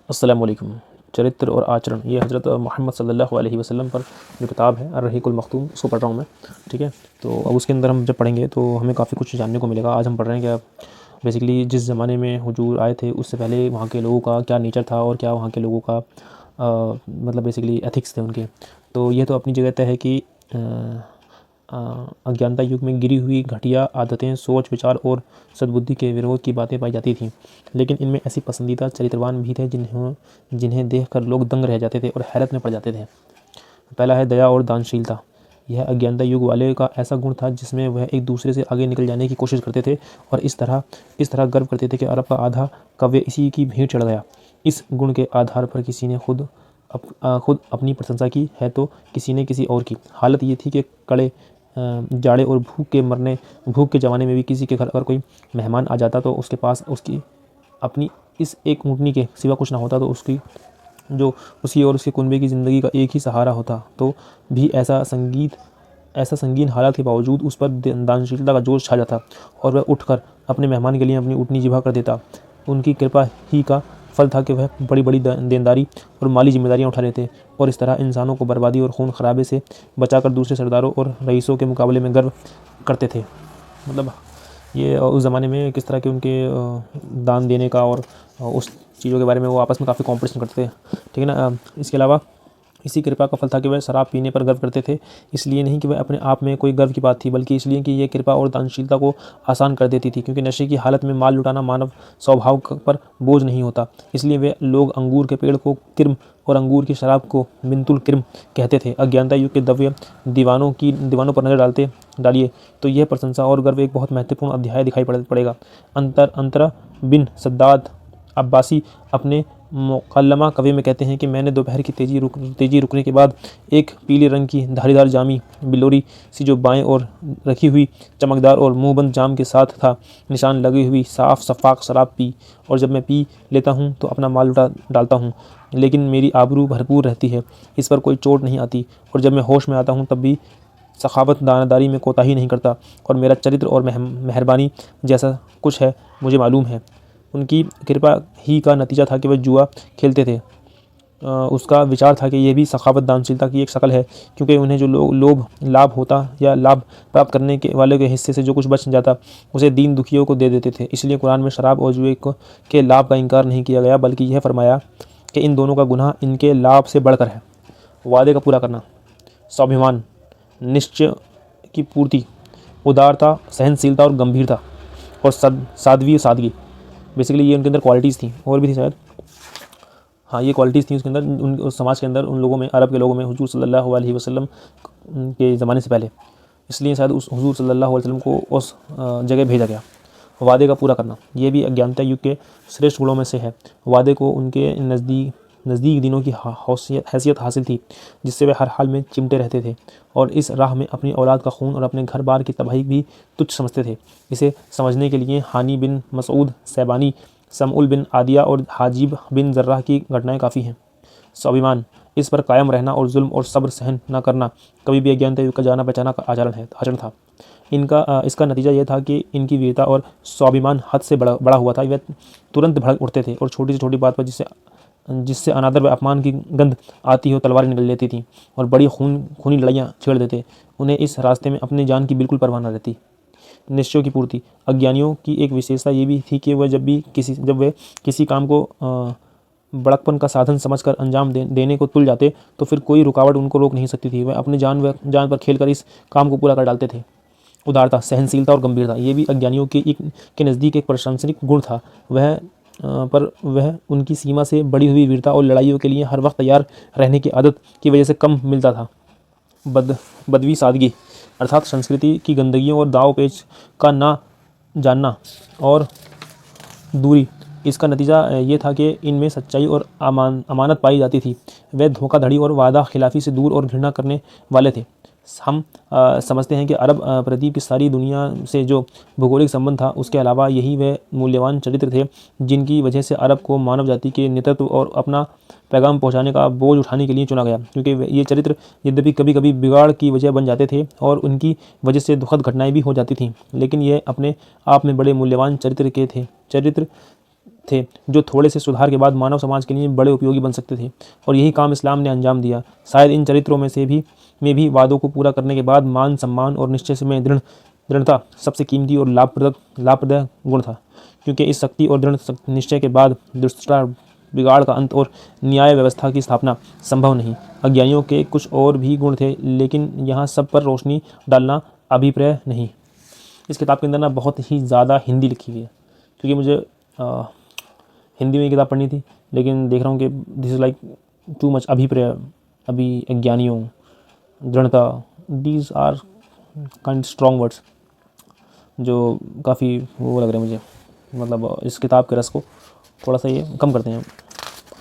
अस्सलाम वालेकुम। चरित्र और आचरण, ये हज़रत मोहम्मद सल्लल्लाहु अलैहि वसल्लम पर जो किताब है अर्रहीकुल मख्तूम, उसको पढ़ रहा हूँ मैं। ठीक है, तो अब उसके अंदर हम जब पढ़ेंगे तो हमें काफ़ी कुछ जानने को मिलेगा। आज हम पढ़ रहे हैं क्या बेसिकली जिस ज़माने में हुजूर आए थे उससे पहले वहाँ के लोगों का क्या नेचर था और क्या वहाँ के लोगों का मतलब बेसिकली एथिक्स थे उनके। तो ये तो अपनी जगह तय है कि अज्ञानता युग में गिरी हुई घटिया आदतें, सोच विचार और सद्बुद्धि के विरोध की बातें पाई जाती थीं, लेकिन इनमें ऐसी पसंदीदा चरित्रवान भी थे जिन्हें देखकर लोग दंग रह जाते थे और हैरत में पड़ जाते थे। पहला है दया और दानशीलता। यह अज्ञानता युग वाले का ऐसा गुण था जिसमें वह एक दूसरे से आगे निकल जाने की कोशिश करते थे और इस तरह गर्व करते थे कि अरब का आधा काव्य इसी की भेंट चढ़ गया। इस गुण के आधार पर किसी ने खुद अपनी प्रशंसा की है तो किसी ने किसी और की। हालत ये थी कि कड़े जाड़े और भूख के ज़माने में भी किसी के घर अगर कोई मेहमान आ जाता तो उसके पास उसकी अपनी इस एक ऊँटनी के सिवा कुछ ना होता, तो उसकी और उसके कुनबे की ज़िंदगी का एक ही सहारा होता। तो भी ऐसा संगीन हालात के बावजूद उस पर दानशीलता का जोश छा जाता और वह उठकर अपने मेहमान के लिए अपनी ऊँटनी जिबा कर देता। उनकी कृपा ही का फल था कि वह बड़ी बड़ी देनदारी और माली जिम्मेदारियां उठा लेते और इस तरह इंसानों को बर्बादी और खून खराबे से बचाकर दूसरे सरदारों और रईसों के मुकाबले में गर्व करते थे। मतलब ये उस ज़माने में किस तरह के उनके दान देने का और उस चीज़ों के बारे में वो आपस में काफ़ी कॉम्पिटिशन करते थे। ठीक है ना। इसके अलावा इसी कृपा का फल था कि वह शराब पीने पर गर्व करते थे, इसलिए नहीं कि वह अपने आप में कोई गर्व की बात थी, बल्कि इसलिए कि ये कृपा और दानशीलता को आसान कर देती थी, क्योंकि नशे की हालत में माल लुटाना मानव स्वभाव पर बोझ नहीं होता। इसलिए वे लोग अंगूर के पेड़ को किर्म और अंगूर की शराब को बिंतुल किर्म कहते थे। अज्ञानता युग के दव्य दीवानों पर नजर डालिए तो यह प्रशंसा और गर्व एक बहुत महत्वपूर्ण अध्याय दिखाई पड़ेगा। अंतरा बिन सद्दाद अब्बासी अपने मुकल्लमा कवि में कहते हैं कि मैंने दोपहर की तेज़ी रुकने के बाद एक पीले रंग की धारीदार जामी बिलोरी सी जो बाएं और रखी हुई चमकदार और मुंहबंद जाम के साथ था निशान लगी हुई साफ शफाक शराब पी, और जब मैं पी लेता हूँ तो अपना माल लुटा डालता हूँ, लेकिन मेरी आबरू भरपूर रहती है, इस पर कोई चोट नहीं आती, और जब मैं होश में आता हूँ तब भी सखावत दानादारी में कोताही नहीं करता, और मेरा चरित्र और मेहरबानी जैसा कुछ है मुझे मालूम है। उनकी कृपा ही का नतीजा था कि वह जुआ खेलते थे। उसका विचार था कि यह भी सखावत दानशीलता की एक शक्ल है, क्योंकि उन्हें जो लोभ लाभ होता या लाभ प्राप्त करने के वाले के हिस्से से जो कुछ बच जाता उसे दीन दुखियों को दे देते थे। इसलिए कुरान में शराब और जुए के लाभ का इनकार नहीं किया गया, बल्कि यह फरमाया कि इन दोनों का गुनाह इनके लाभ से बढ़कर है। वादे का पूरा करना, स्वाभिमान, निश्चय की पूर्ति, उदारता, सहनशीलता और गंभीरता, और सादगी। बेसिकली ये उनके अंदर क्वालिटीज़ थी, और भी थी शायद। हाँ, ये क्वालिटीज़ थी उसके अंदर, उस समाज के अंदर, उन लोगों में, अरब के लोगों में, हुजूर सल्लल्लाहु अलैहि वसल्लम के ज़माने से पहले। इसलिए शायद उस हुजूर सल्लल्लाहु अलैहि वसल्लम को उस जगह भेजा गया। वादे का पूरा करना, ये भी अज्ञानता युग के श्रेष्ठ गुणों में से है। वादे को उनके नज़दीक दिनों की हैसियत हासिल थी, जिससे वे हर हाल में चिमटे रहते थे और इस राह में अपनी औलाद का खून और अपने घर बार की तबाही भी तुच्छ समझते थे। इसे समझने के लिए हानी बिन मसूद सैबानी, समउल बिन आदिया और हाजिब बिन जर्राह की घटनाएं काफ़ी हैं। स्वाभिमान, इस पर कायम रहना और जुल्म और सब्र सहन न करना कभी भी अज्ञानता युग का जाना पहचाना आचरण था। इसका नतीजा यह था कि इनकी वीरता और स्वाभिमान हद से बड़ा हुआ था। वे तुरंत भड़क उठते थे और छोटी से छोटी बात पर जिससे अनादर व अपमान की गंध आती हो तलवारें निकल लेती थीं और बड़ी खूनी लड़ाइयाँ छेड़ देते। उन्हें इस रास्ते में अपनी जान की बिल्कुल परवाह न रहती। निश्चयों की पूर्ति, अज्ञानियों की एक विशेषता ये भी थी कि वह जब वे किसी काम को बड़कपन का साधन समझकर अंजाम देने को तुल जाते तो फिर कोई रुकावट उनको रोक नहीं सकती थी। वह अपने जान पर खेलकर इस काम को पूरा कर डालते थे। उदारता, सहनशीलता और गंभीरता, ये भी अज्ञानियों के नज़दीक एक प्रशंसनीय गुण था। पर वह उनकी सीमा से बढ़ी हुई वीरता और लड़ाइयों के लिए हर वक्त तैयार रहने की आदत की वजह से कम मिलता था। बदवी सादगी, अर्थात संस्कृति की गंदगियों और दाव पेच का ना जानना और दूरी। इसका नतीजा ये था कि इनमें सच्चाई और अमानत पाई जाती थी। वे धोखाधड़ी और वादा खिलाफ़ी से दूर और घृणा करने वाले थे। हम समझते हैं कि अरब प्रदीप की सारी दुनिया से जो भौगोलिक संबंध था, उसके अलावा यही वे मूल्यवान चरित्र थे जिनकी वजह से अरब को मानव जाति के नेतृत्व और अपना पैगाम पहुंचाने का बोझ उठाने के लिए चुना गया, क्योंकि ये चरित्र यद्यपि कभी कभी बिगाड़ की वजह बन जाते थे और उनकी वजह से दुखद घटनाएं भी हो जाती थीं, लेकिन ये अपने आप में बड़े मूल्यवान चरित्र थे जो थोड़े से सुधार के बाद मानव समाज के लिए बड़े उपयोगी बन सकते थे, और यही काम इस्लाम ने अंजाम दिया। शायद इन चरित्रों में भी वादों को पूरा करने के बाद मान सम्मान और निश्चय से में दृढ़ता सबसे कीमती और लाभप्रद गुण था, क्योंकि इस शक्ति और दृढ़ निश्चय के बाद दुष्टता बिगाड़ का अंत और न्याय व्यवस्था की स्थापना संभव नहीं। अज्ञानियों के कुछ और भी गुण थे, लेकिन यहाँ सब पर रोशनी डालना अभिप्राय नहीं। इस किताब के अंदर ना बहुत ही ज़्यादा हिंदी लिखी हुई है, क्योंकि मुझे हिंदी में किताब पढ़नी थी, लेकिन देख रहा हूँ कि this is like too much अभिप्राय, अभी अज्ञानियों, दृढ़ता, these are kind strong words जो काफ़ी वो लग रहे हैं मुझे, मतलब इस किताब के रस को थोड़ा सा ये कम करते हैं।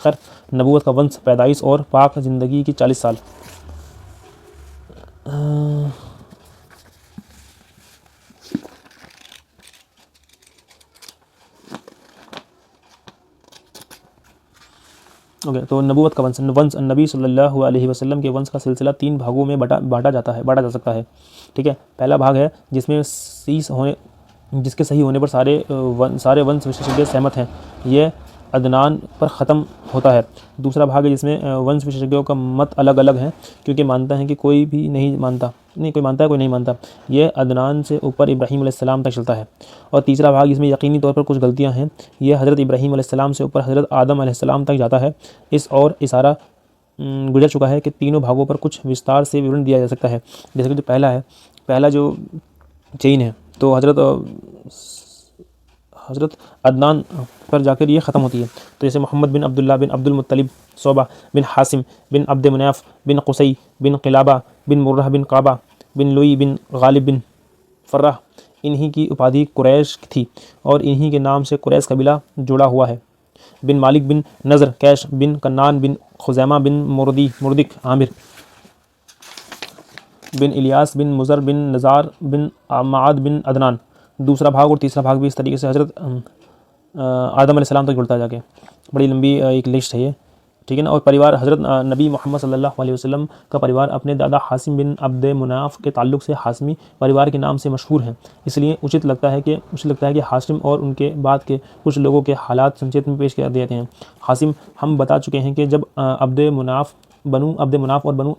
खैर, नबूवत का वंश, पैदाइश और पाक ज़िंदगी की 40 साल। ओके, तो नबूवत का वंश नबी सल्लल्लाहु अलैहि वसल्लम के वंश का सिलसिला 3 भागों में बांटा जा सकता है। ठीक है, पहला भाग है जिसके सही होने पर सारे वंश विशेषज्ञ सहमत हैं, यह अदनान पर ख़त्म होता है। दूसरा भाग है जिसमें वंश विशेषज्ञों का मत अलग अलग है, क्योंकि मानता है कि कोई नहीं मानता है, कोई नहीं मानता। यह अदनान से ऊपर इब्राहीम अलैहिस्सलाम तक चलता है। और तीसरा भाग जिसमें यकीनी तौर पर कुछ गलतियां हैं, यह हज़रत इब्राहीम अलैहिस्सलाम से ऊपर हज़रत आदम अलैहिस्सलाम तक जाता है। इस और इशारा गुजर चुका है कि तीनों भागों पर कुछ विस्तार से विवरण दिया जा सकता है। जैसे कि जो पहला जो चेन है, तो हज़रत अदनान पर जाकर ये ख़त्म होती है। तो जैसे मोहम्मद बिन अब्दुल्ला बिन अब्दुल मुत्तलिब, सोबा बिन हासिम बिन अब्द मुनाफ बिन कुसई बिन क़िलाबा बिन मुर्रह बिन काबा बिन लुई बिन गालिब बिन फ़र्राह, इन्हीं की उपाधि कुरैश थी और इन्हीं के नाम से कुरैश कबीला जुड़ा हुआ है। बिन मालिक बिन नज़र कैश बिन कन्नान बिन खुज़ैमा बिन मुर्दिक आमिर बिन इलियास बिन मुज़र बिन नज़ार बिन माद बिन अदनान। दूसरा भाग और तीसरा भाग भी इस तरीके से हज़रत आदम अलैहिस्सलाम तक जुड़ता जाके, बड़ी लंबी एक लिस्ट है ये, ठीक है ना। और परिवार, हज़रत नबी मोहम्मद सल्लल्लाहु अलैहि वसल्लम का परिवार अपने दादा हासिम बिन अब्द मुनाफ के ताल्लुक़ से हाशमी परिवार के नाम से मशहूर हैं। इसलिए उचित लगता है कि हाशिम और उनके बाद के कुछ लोगों के हालात संक्षेप में पेश कर देते हैं। हाशिम, हम बता चुके हैं कि जब बनु अब्द मुनाफ और बनु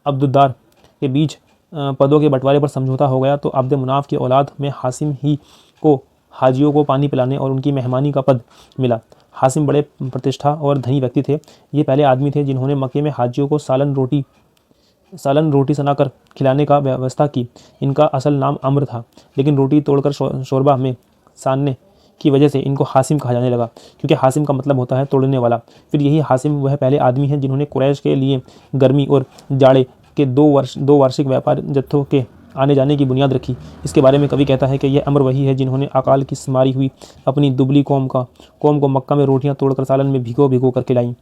अब्दुद्दार के बीच पदों के बंटवारे पर समझौता हो गया, तो अब्द मुनाफ की औलाद में हाशिम ही को हाजियों को पानी पिलाने और उनकी मेहमानी का पद मिला। हाशिम बड़े प्रतिष्ठा और धनी व्यक्ति थे। ये पहले आदमी थे जिन्होंने मक्के में हाजियों को सालन रोटी सनाकर खिलाने का व्यवस्था की। इनका असल नाम अम्र था, लेकिन रोटी तोड़कर शोरबा में सानने की वजह से इनको हाशिम कहा जाने लगा, क्योंकि हाशिम का मतलब होता है तोड़ने वाला। फिर यही हाशिम वह पहले आदमी हैं जिन्होंने कुरैश के लिए गर्मी और जाड़े के दो वार्षिक व्यापार जत्थों के आने जाने की बुनियाद रखी। इसके बारे में कवि कहता है कि यह अमर वही है जिन्होंने अकाल की मारी हुई अपनी दुबली कौम को मक्का में रोटियां तोड़कर सालन में भिगो कर खिलाई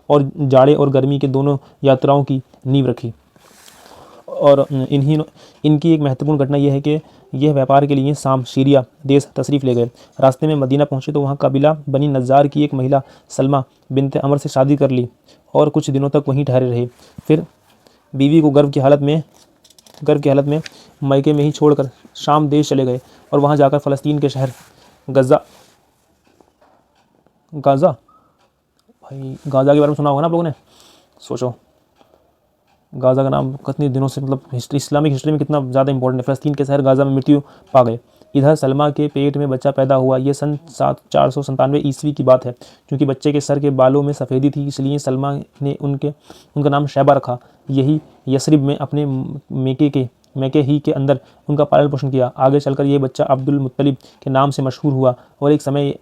और जाड़े और गर्मी के दोनों यात्राओं की नींव रखी। और इनकी एक महत्वपूर्ण घटना यह है कि यह व्यापार के लिए शाम सीरिया देश तशरीफ़ ले गए। रास्ते में मदीना पहुँचे तो वहाँ कबीला बनी नज़्जार की एक महिला सलमा बिनते अमर से शादी कर ली और कुछ दिनों तक वहीं ठहरे रहे। फिर बीवी को गर्भ की हालत में मैके में ही छोड़कर शाम देश चले गए और वहाँ जाकर फ़लस्तीन के शहर गाज़ा के बारे में सुना होगा ना आप लोगों ने। सोचो, गाज़ा का नाम कितने दिनों से, मतलब इस्लामिक हिस्ट्री में कितना ज़्यादा इंपॉर्टेंट है। फ़लस्तीन के शहर गाज़ा में मृत्यु पा गए। इधर सलमा के पेट में बच्चा पैदा हुआ। ये सन 497 ईस्वी की बात है। क्योंकि बच्चे के सर के बालों में सफ़ेदी थी, इसलिए सलमा ने उनका नाम शैबा रखा। यही यसरिब में अपने मैके ही के अंदर उनका पालन पोषण किया। आगे चलकर ये बच्चा अब्दुल मुत्तलिब के नाम से मशहूर हुआ और एक समय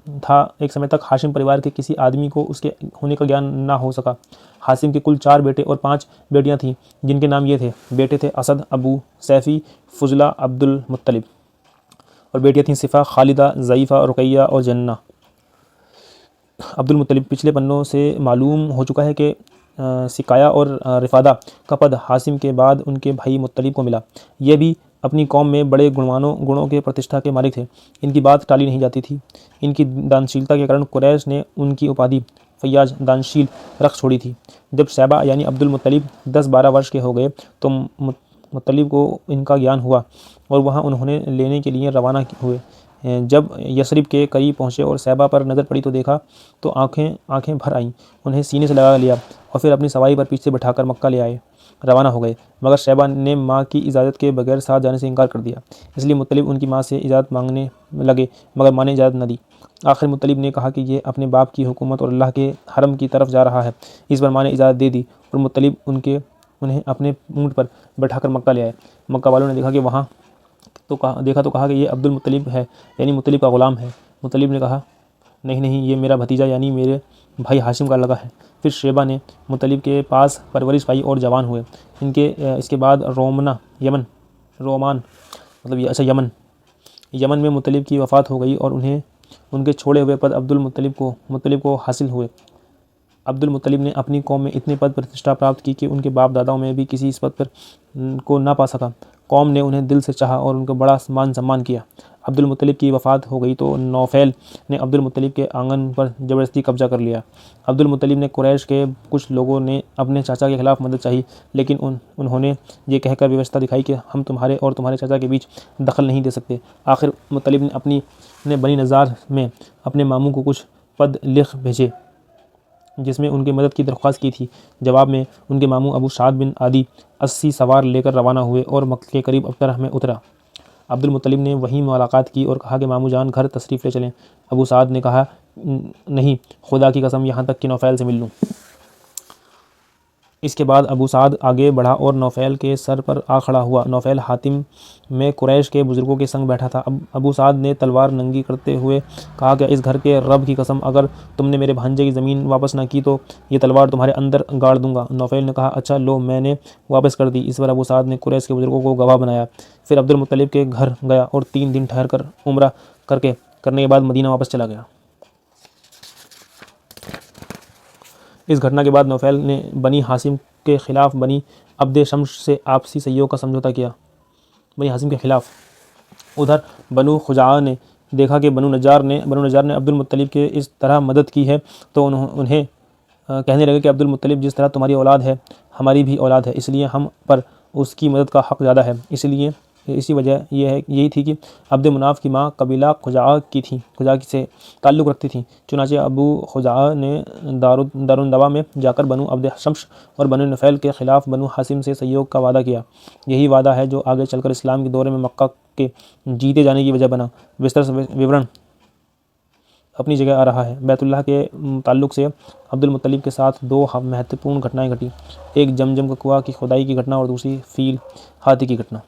तक हाशिम परिवार के किसी आदमी को उसके होने का ज्ञान ना हो सका। हाशिम के कुल 4 बेटे और 5 बेटियां थीं, जिनके नाम ये थे। बेटे थे असद, अबू सैफ़ी, फुजला, अब्दुल मुत्तलिब, और बेटियां थीं सिफ़ा, खालिदा, ज़ईफ़ा, रुकैया और जन्ना। अब्दुल मुत्तलिब, पिछले पन्नों से मालूम हो चुका है कि सिकाया और रिफ़ादा का पद हाशिम के बाद उनके भाई मुत्तलिब को मिला। ये भी अपनी कौम में बड़े गुणों के प्रतिष्ठा के मालिक थे। इनकी बात टाली नहीं जाती थी। इनकी दानशीलता के कारण कुरैश ने उनकी उपाधि फ़य्याज दानशील रख छोड़ी थी। जब शैबा यानी अब्दुल मुत्तलिब 10-12 वर्ष के हो गए तो मुत्तलिब को इनका ज्ञान हुआ और वहाँ उन्होंने लेने के लिए रवाना हुए। जब यसरिब के करीब पहुँचे और शैबा पर नज़र पड़ी तो देखा तो आंखें भर आईं। उन्हें सीने से लगा लिया और फिर अपनी सवारी पर पीछे बैठाकर मक्का ले आए, रवाना हो गए। मगर शैबा ने माँ की इजाज़त के बगैर साथ जाने से इनकार कर दिया। इसलिए मुत्तलिब उनकी माँ से इजाज़त मांगने लगे, मगर माँ ने इजाज़त न दी। आखिर मुत्तलिब ने कहा कि यह अपने बाप की हुकूमत और अल्लाह के हरम की तरफ जा रहा है। इस पर माँ ने इजाज़त दे दी और मुत्तलिब उन्हें अपने ऊँट पर बैठाकर मक्का ले आए। मक्का वालों ने देखा तो कहा कि ये अब्दुल मुत्तलिब है, यानी मुत्तलिब का ग़ुलाम है। मुत्तलिब ने कहा, नहीं, ये मेरा भतीजा यानी मेरे भाई हाशिम का लड़का है। फिर शेबा ने मुत्तलिब के पास परवरिश पाई और जवान हुए। इसके बाद यमन में मुत्तलिब की वफ़ात हो गई और उन्हें उनके छोड़े हुए पद मुत्तलिब को हासिल हुए। अब्दुल मुत्तलिब ने अपनी कौम में इतनी पद प्रतिष्ठा प्राप्त की कि उनके बाप दादाओं में भी किसी इस पद पर को ना पा सका। कौम ने उन्हें दिल से चाहा और उनका बड़ा मान सम्मान किया। अब्दुल मुत्तलिब की वफ़ात हो गई तो नौफैल ने अब्दुल मुत्तलिब के आंगन पर ज़बरदस्ती कब्जा कर लिया। अब्दुल मुत्तलिब ने कुरैश के कुछ लोगों ने अपने चाचा के खिलाफ मदद चाही, लेकिन उन्होंने ये कहकर व्यवस्था दिखाई कि हम तुम्हारे और तुम्हारे चाचा के बीच दखल नहीं दे सकते। आखिर मुत्तलिब ने बनी नज़ार में अपने मामू को कुछ पद लिख भेजे जिसमें उनकी मदद की दरख्वास्त की थी। जवाब में उनके मामू अबू साद बिन आदी 80 सवार लेकर रवाना हुए और मक्के के करीब अब्तरह में उतरा। अब्दुल मुत्तलिब ने वहीं मुलाकात की और कहा कि मामू जान घर तशरीफ़ ले चलें। अबू साद ने कहा, नहीं, खुदा की कसम यहाँ तक कि नौफैल से मिल लूँ। इसके बाद अबू साद आगे बढ़ा और नौफैल के सर पर आ खड़ा हुआ। नौफैल हातिम में कुरैश के बुज़ुर्गों के संग बैठा था। अबू साद ने तलवार नंगी करते हुए कहा कि इस घर के रब की कसम, अगर तुमने मेरे भांजे की ज़मीन वापस ना की तो ये तलवार तुम्हारे अंदर गाड़ दूंगा। नौफैल ने कहा, अच्छा लो, मैंने वापस कर दी। इस पर अबू साद ने कुरैश के बुज़ुर्गों को गवाह बनाया। फिर अब्दुल मुत्तलिब के घर गया और 3 दिन ठहर कर उम्रा करने के बाद मदीना वापस चला गया। इस घटना के बाद नौफैल ने बनी हाशिम के ख़िलाफ़ बनी अब्द शम्स से आपसी सहयोग का समझौता किया। बनी हाशिम के ख़िलाफ़ उधर बनु खुज़ा ने देखा कि बनु नज्जार ने अब्दुल मुत्तलिब के इस तरह मदद की है तो उन्हें कहने लगे कि अब्दुल मुत्तलिब जिस तरह तुम्हारी औलाद है, हमारी भी औलाद है, इसलिए हम पर उसकी मदद का हक़ ज़्यादा है। इसी वजह यही थी कि अब्द मुनाफ की माँ कबीला खुज़ा से ताल्लुक़ रखती थी। चुनांचे अबू खुज़ा ने दारुनदवा में जाकर बनु अब्द शम्स और बनु नफ़ैल के ख़िलाफ़ बनु हाशिम से सहयोग का वादा किया। यही वादा है जो आगे चलकर इस्लाम के दौरे में मक्का के जीते जाने की वजह बना। विस्तार से विवरण अपनी जगह आ रहा है। बैतुल्लाह के ताल्लुक़ से अब्दुल मुत्तलिब के साथ 2 महत्वपूर्ण घटनाएँ घटी। एक जमजम का कुआं की खुदाई की घटना और दूसरी फ़ील हाथी की घटना।